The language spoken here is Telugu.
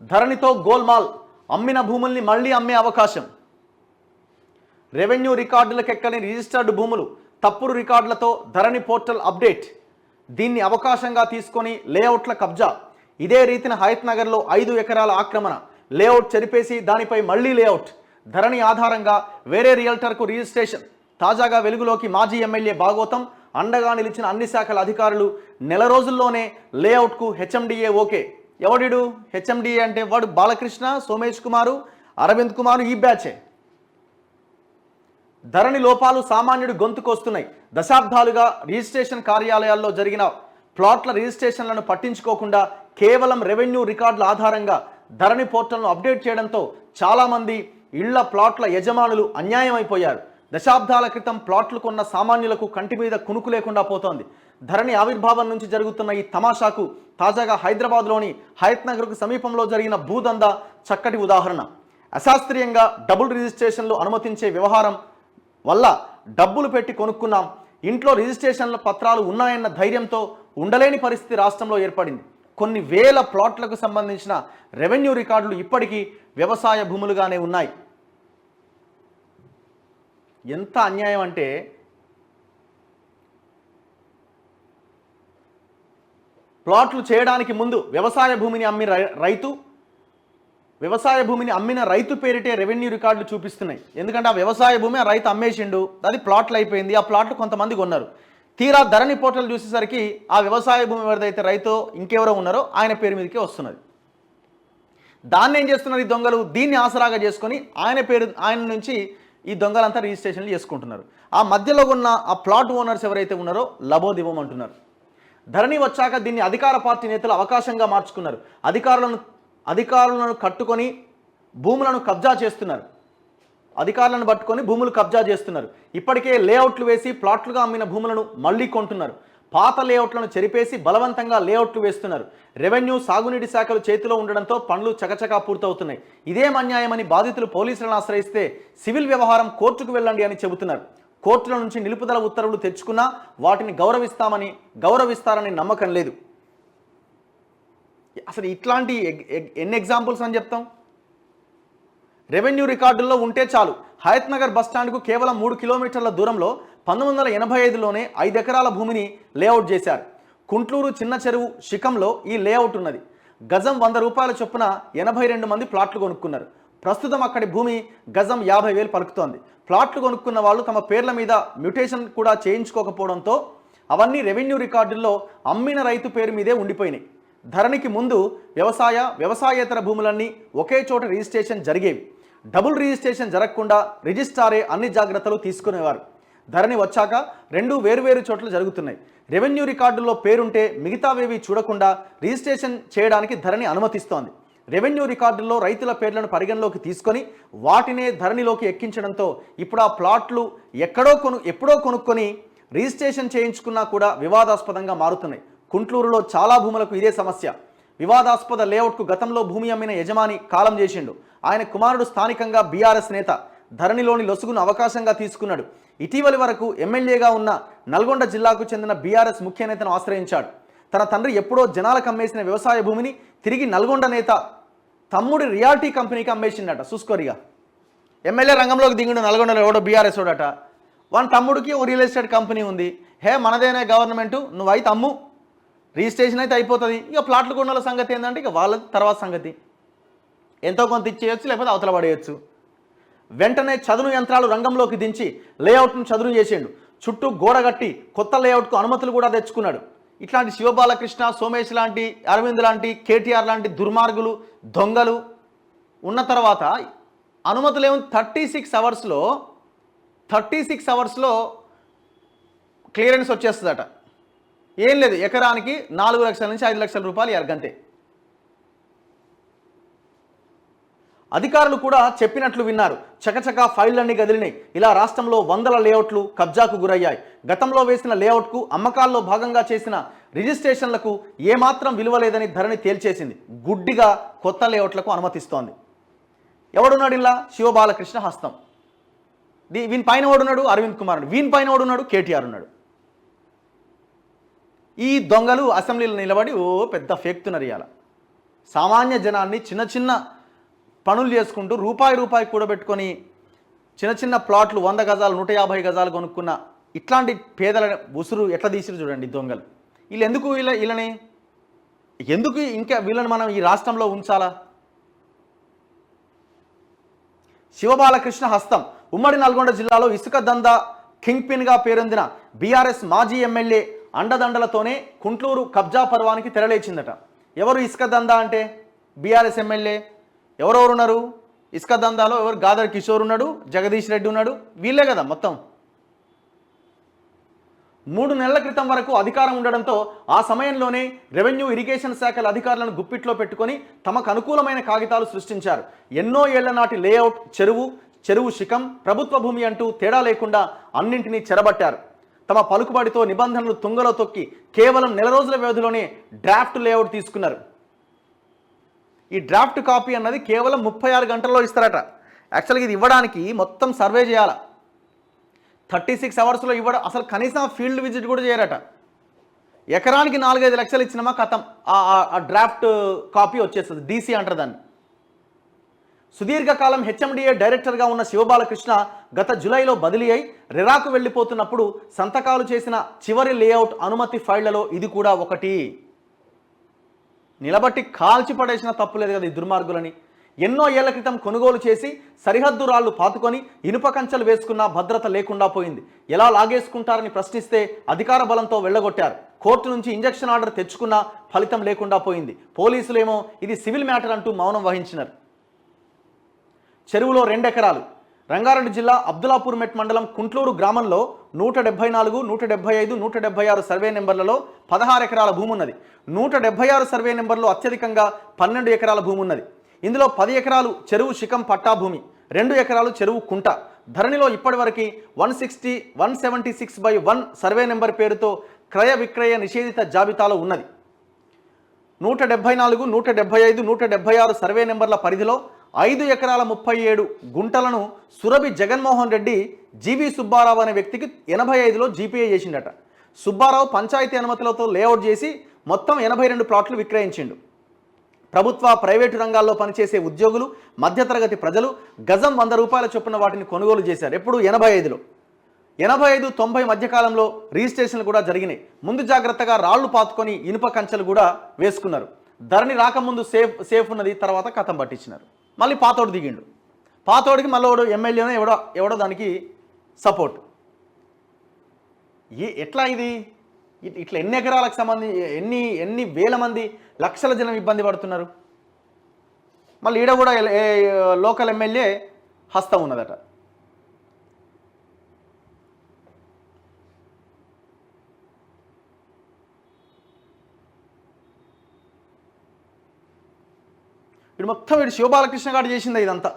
ధరణితో గోల్మాల్, అమ్మిన భూముల్ని మళ్లీ అమ్మే అవకాశం. రెవెన్యూ రికార్డులకెక్కని రిజిస్టర్డ్ భూములు, తప్పుడు రికార్డులతో ధరణి పోర్టల్ అప్డేట్. దీన్ని అవకాశంగా తీసుకొని లేఅవుట్ల కబ్జా. ఇదే రీతిన హయత్ నగర్లో 5 ఎకరాల ఆక్రమణ, లేఅవుట్ చెరిపేసి దానిపై మళ్లీ లేఅవుట్. ధరణి ఆధారంగా వేరే రియల్టర్కు రిజిస్ట్రేషన్. తాజాగా వెలుగులోకి మాజీ ఎమ్మెల్యే భాగోతం, అండగా నిలిచిన అన్ని శాఖల అధికారులు. నెల రోజుల్లోనే లేఅవుట్కు హెచ్ఎండిఏ ఓకే. ఎవడిడు హెచ్ఎండిఏ అంటే? వాడు బాలకృష్ణ, సోమేష్ కుమారు, అరవింద్ కుమారు, ఈ బ్యాచే. ధరణి లోపాలు సామాన్యుడి గొంతుకొస్తున్నాయి. దశాబ్దాలుగా రిజిస్ట్రేషన్ కార్యాలయాల్లో జరిగిన ప్లాట్ల రిజిస్ట్రేషన్లను పట్టించుకోకుండా కేవలం రెవెన్యూ రికార్డుల ఆధారంగా ధరణి పోర్టల్ను అప్డేట్ చేయడంతో చాలామంది ఇళ్ల ప్లాట్ల యజమానులు అన్యాయమైపోయారు. దశాబ్దాల క్రితం ప్లాట్లు కొన్న సామాన్యులకు కంటి మీద కునుకు లేకుండా పోతోంది. ధరణి ఆవిర్భావం నుంచి జరుగుతున్న ఈ తమాషాకు తాజాగా హైదరాబాద్లోని హయత్ నగర్కు సమీపంలో జరిగిన భూదందా చక్కటి ఉదాహరణ. అశాస్త్రీయంగా డబుల్ రిజిస్ట్రేషన్లు అనుమతించే వ్యవహారం వల్ల డబ్బులు పెట్టి కొనుక్కున్నాం, ఇంట్లో రిజిస్ట్రేషన్ల పత్రాలు ఉన్నాయన్న ధైర్యంతో ఉండలేని పరిస్థితి రాష్ట్రంలో ఏర్పడింది. కొన్ని వేల ప్లాట్లకు సంబంధించిన రెవెన్యూ రికార్డులు ఇప్పటికీ వ్యవసాయ భూములుగానే ఉన్నాయి. ఎంత అన్యాయం అంటే, ప్లాట్లు చేయడానికి ముందు వ్యవసాయ భూమిని అమ్మిన రైతు పేరిటే రెవెన్యూ రికార్డులు చూపిస్తున్నాయి. ఎందుకంటే ఆ వ్యవసాయ భూమి ఆ రైతు అమ్మేసిండు, అది ప్లాట్లు అయిపోయింది, ఆ ప్లాట్లు కొంతమంది కొన్నారు. తీరా ధరణి పోర్టల్ చూసేసరికి ఆ వ్యవసాయ భూమి ఎవరిదైతే రైతో ఇంకెవరో ఉన్నారో ఆయన పేరు మీదకే వస్తున్నది. దాన్ని ఏం చేస్తున్నారు ఈ దొంగలు? దీన్ని ఆసరాగా చేసుకొని ఆయన నుంచి ఈ దొంగలంతా రిజిస్ట్రేషన్లు చేసుకుంటున్నారు. ఆ మధ్యలో ఉన్న ఆ ప్లాట్ ఓనర్స్ ఎవరైతే ఉన్నారో లబోదివ్వమంటున్నారు. ధరణి వచ్చాక దీన్ని అధికార పార్టీ నేతలు అవకాశంగా మార్చుకున్నారు. అధికారులను కట్టుకొని భూములను కబ్జా చేస్తున్నారు. అధికారులను పట్టుకొని భూములు కబ్జా చేస్తున్నారు. ఇప్పటికే లేఅవుట్లు వేసి ప్లాట్లుగా అమ్మిన భూములను మళ్లీ కొంటున్నారు. పాత లేఅవుట్లను చెరిపేసి బలవంతంగా లేఅవుట్లు వేస్తున్నారు. రెవెన్యూ, సాగునీటి శాఖలు చేతిలో ఉండడంతో పనులు చకచకా పూర్తవుతున్నాయి. ఇదేం అన్యాయమని బాధితులు పోలీసులను ఆశ్రయిస్తే సివిల్ వ్యవహారం కోర్టుకు వెళ్ళండి అని చెబుతున్నారు. కోర్టుల నుంచి నిలుపుదల ఉత్తర్వులు తెచ్చుకున్నా వాటిని గౌరవిస్తారని నమ్మకం లేదు. అసలు ఇట్లాంటి ఎన్ని ఎగ్జాంపుల్స్ అని చెప్తాం? రెవెన్యూ రికార్డుల్లో ఉంటే చాలు. హయత్ నగర్ బస్టాండ్కు కేవలం 3 కిలోమీటర్ల దూరంలో 1985లోనే 5 ఎకరాల భూమిని లేఅవుట్ చేశారు. కుంట్లూరు చిన్న చెరువు శిఖంలో ఈ లేఅవుట్ ఉన్నది. గజం 100 రూపాయల చొప్పున 82 మంది ప్లాట్లు కొనుక్కున్నారు. ప్రస్తుతం అక్కడి భూమి గజం 50,000 పలుకుతోంది. ప్లాట్లు కొనుక్కున్న వాళ్ళు తమ పేర్ల మీద మ్యూటేషన్ కూడా చేయించుకోకపోవడంతో అవన్నీ రెవెన్యూ రికార్డుల్లో అమ్మిన రైతు పేరు మీదే ఉండిపోయినాయి. ధరణికి ముందు వ్యవసాయేతర భూములన్నీ ఒకే చోట రిజిస్ట్రేషన్ జరిగేవి. డబుల్ రిజిస్ట్రేషన్ జరగకుండా రిజిస్ట్రారే అన్ని జాగ్రత్తలు తీసుకునేవారు. ధరణి వచ్చాక 2 వేరువేరు చోట్ల జరుగుతున్నాయి. రెవెన్యూ రికార్డుల్లో పేరుంటే మిగతావేవి చూడకుండా రిజిస్ట్రేషన్ చేయడానికి ధరణి అనుమతిస్తోంది. రెవెన్యూ రికార్డుల్లో రైతుల పేర్లను పరిగణలోకి తీసుకొని వాటినే ధరణిలోకి ఎక్కించడంతో ఇప్పుడు ఆ ప్లాట్లు ఎప్పుడో కొనుక్కొని రిజిస్ట్రేషన్ చేయించుకున్నా కూడా వివాదాస్పదంగా మారుతున్నాయి. కుంట్లూరులో చాలా భూములకు ఇదే సమస్య. వివాదాస్పద లేఅవుట్కు గతంలో భూమి అమ్మిన యజమాని కాలం చేసిండు. ఆయన కుమారుడు స్థానికంగా బీఆర్ఎస్ నేత. ధరణిలోని లొసుగును అవకాశంగా తీసుకున్నాడు. ఇటీవలి వరకు ఎమ్మెల్యేగా ఉన్న నల్గొండ జిల్లాకు చెందిన బీఆర్ఎస్ ముఖ్య నేతను ఆశ్రయించాడు. తన తండ్రి ఎప్పుడో జనాలకు అమ్మేసిన వ్యవసాయ భూమిని తిరిగి నల్గొండ నేత తమ్ముడి రియాలిటీ కంపెనీకి అమ్మేసిండట. చూసుకోరిగా ఎమ్మెల్యే రంగంలోకి దిగుండు. నల్గొండలో ఎవడో బీఆర్ఎస్ ఓడట. వాని తమ్ముడికి ఓ రియల్ ఎస్టేట్ కంపెనీ ఉంది. మనదేనే గవర్నమెంట్, నువ్వైతే అమ్ము, రిజిస్ట్రేషన్ అయితే అయిపోతుంది. ఇక ప్లాట్లు కొన్న సంగతి ఏంటంటే ఇక వాళ్ళ తర్వాత సంగతి. ఎంతో కొంత ఇచ్చేయచ్చు, లేకపోతే అవతల పడేయచ్చు. వెంటనే చదును యంత్రాలు రంగంలోకి దించి లేఅవుట్ను చదును చేసిండు. చుట్టూ గోడగట్టి కొత్త లేఅవుట్కు అనుమతులు కూడా తెచ్చుకున్నాడు. ఇట్లాంటి శివబాలకృష్ణ, సోమేష్ లాంటి, అరవింద్ లాంటి, కేటీఆర్ లాంటి దుర్మార్గులు, దొంగలు ఉన్న తర్వాత అనుమతులేమో 36 అవర్స్లో క్లియరెన్స్ వచ్చేస్తుందట. ఏం లేదు, ఎకరానికి 4 లక్షల నుంచి 5 లక్షల రూపాయలు ఎరగంతే. అధికారులు కూడా చెప్పినట్లు విన్నారు. చకచకా ఫైళ్లన్నీ కదిలినాయి. ఇలా రాష్ట్రంలో వందల లేఅవుట్లు కబ్జాకు గురయ్యాయి. గతంలో వేసిన లేఅవుట్కు అమ్మకాల్లో భాగంగా చేసిన రిజిస్ట్రేషన్లకు ఏమాత్రం విలువ లేదని ధరణి తేల్చేసింది. గుడ్డిగా కొత్త లేఅవుట్లకు అనుమతిస్తోంది. ఎవడున్నాడు ఇలా? శివబాలకృష్ణ హస్తం. వీని పైన ఓడున్నాడు అరవింద్ కుమార్, వీని పైన ఓడున్నాడు కేటీఆర్ ఉన్నాడు. ఈ దొంగలు అసెంబ్లీలో నిలబడి పెద్ద ఫేక్తున్నారు. ఇవాళ సామాన్య జనాన్ని చిన్న చిన్న పనులు చేసుకుంటూ రూపాయి కూడబెట్టుకొని చిన్న చిన్న ప్లాట్లు 100 గజాలు 150 గజాలు కొనుక్కున్న ఇట్లాంటి పేదల ఉసురు ఎట్లా తీసిరు చూడండి దొంగలు. వీళ్ళు ఎందుకు వీళ్ళని ఎందుకు ఇంకా వీళ్ళని మనం ఈ రాష్ట్రంలో ఉంచాలా? శివబాలకృష్ణ హస్తం. ఉమ్మడి నల్గొండ జిల్లాలో ఇసుక దందా కింగ్ పిన్గా పేరొందిన బీఆర్ఎస్ మాజీ ఎమ్మెల్యే అండదండలతోనే కుంట్లూరు కబ్జా పర్వానికి తెరలేచిందట. ఎవరు ఇసుక దందా అంటే? BRS MLA. ఎవరెవరున్నారు ఇసుక దందాలో? ఎవరు? గాదర్ కిషోర్ ఉన్నాడు, జగదీష్ రెడ్డి ఉన్నాడు, వీళ్ళే కదా మొత్తం. 3 నెలల క్రితం వరకు అధికారం ఉండడంతో ఆ సమయంలోనే రెవెన్యూ ఇరిగేషన్ శాఖల అధికారులను గుప్పిట్లో పెట్టుకొని తమకు అనుకూలమైన కాగితాలు సృష్టించారు. ఎన్నో ఏళ్ల నాటి లేఅవుట్, చెరువు శిఖం, ప్రభుత్వ భూమి అంటూ తేడా లేకుండా అన్నింటినీ చెరబట్టారు. తమ పలుకుబడితో నిబంధనలు తుంగలో తొక్కి కేవలం నెల రోజుల వ్యవధిలోనే డ్రాఫ్ట్ లేఅవుట్ తీసుకున్నారు. ఈ డ్రాఫ్ట్ కాపీ అన్నది కేవలం 36 గంటల్లో ఇస్తారట. యాక్చువల్గా ఇది ఇవ్వడానికి మొత్తం సర్వే చేయాల, 36 అవర్స్లో ఇవ్వడం. అసలు కనీసం ఫీల్డ్ విజిట్ కూడా చేయరట. ఎకరానికి 4-5 లక్షలు ఇచ్చినామా కథం, ఆ డ్రాఫ్ట్ కాపీ వచ్చేస్తుంది. డీసీ అంటారు దాన్ని. సుదీర్ఘకాలం హెచ్ఎండిఏ డైరెక్టర్గా ఉన్న శివబాలకృష్ణ గత జూలైలో బదిలీ అయి రెరాకు వెళ్ళిపోతున్నప్పుడు సంతకాలు చేసిన చివరి లేఅవుట్ అనుమతి ఫైళ్లలో ఇది కూడా ఒకటి. నిలబట్టి కాల్చి పడేసిన తప్పులేదు కదా ఈ దుర్మార్గులని. ఎన్నో ఏళ్ల క్రితం కొనుగోలు చేసి సరిహద్దు రాళ్లు పాతుకొని ఇనుప కంచెలు వేసుకున్న భద్రత లేకుండా పోయింది. ఎలా లాగేసుకుంటారని ప్రశ్నిస్తే అధికార బలంతో వెళ్ళగొట్టారు. కోర్టు నుంచి ఇంజక్షన్ ఆర్డర్ తెచ్చుకున్నా ఫలితం లేకుండా పోయింది. పోలీసులేమో ఇది సివిల్ మ్యాటర్ అంటూ మౌనం వహించినారు. చెరువులో 2 ఎకరాలు. రంగారెడ్డి జిల్లా అబ్దులాపూర్ మెట్ మండలం కుంట్లూరు గ్రామంలో 174, 175, 176 సర్వే నెంబర్లలో 16 ఎకరాల భూమి ఉన్నది. 176 సర్వే నెంబర్లో అత్యధికంగా 12 ఎకరాల భూమి ఉన్నది. ఇందులో 10 ఎకరాలు చెరువు శిఖం పట్టా భూమి, 2 ఎకరాలు చెరువు కుంట. ధరణిలో ఇప్పటివరకు 176/1 సర్వే నెంబర్ పేరుతో క్రయ విక్రయ నిషేధిత జాబితాలో ఉన్నది. 174, 175, 176 సర్వే నెంబర్ల పరిధిలో 5 ఎకరాల 37 గుంటలను సురభి జగన్మోహన్ రెడ్డి జీవి సుబ్బారావు అనే వ్యక్తికి 85లో జీపీఏ చేసిండట. సుబ్బారావు పంచాయతీ అనుమతులతో లేఅవుట్ చేసి మొత్తం 82 ప్లాట్లు విక్రయించిండు. ప్రభుత్వ ప్రైవేటు రంగాల్లో పనిచేసే ఉద్యోగులు, మధ్యతరగతి ప్రజలు గజం 100 రూపాయల చొప్పున వాటిని కొనుగోలు చేశారు. ఎప్పుడు? 85లో. 85-90 మధ్యకాలంలో రిజిస్ట్రేషన్లు కూడా జరిగినాయి. ముందు జాగ్రత్తగా రాళ్లు పాతుకొని ఇనుప కంచెలు కూడా వేసుకున్నారు. ధరణి రాకముందు సేఫ్ ఉన్నది, తర్వాత కథం పట్టించినారు. మళ్ళీ పాతోడు దిగిండు. పాతోడికి మళ్ళీ ఎమ్మెల్యేనో ఎవడో దానికి సపోర్ట్. ఎట్లా ఇది? ఇట్లా ఎన్ని ఎకరాలకు సంబంధించి ఎన్ని వేల మంది, లక్షల జనం ఇబ్బంది పడుతున్నారు. మళ్ళీ ఈడ కూడా లోకల్ ఎమ్మెల్యే హస్తం ఉన్నదట. వీడు మొత్తం శివబాలకృష్ణ గారు చేసింది ఇదంతా.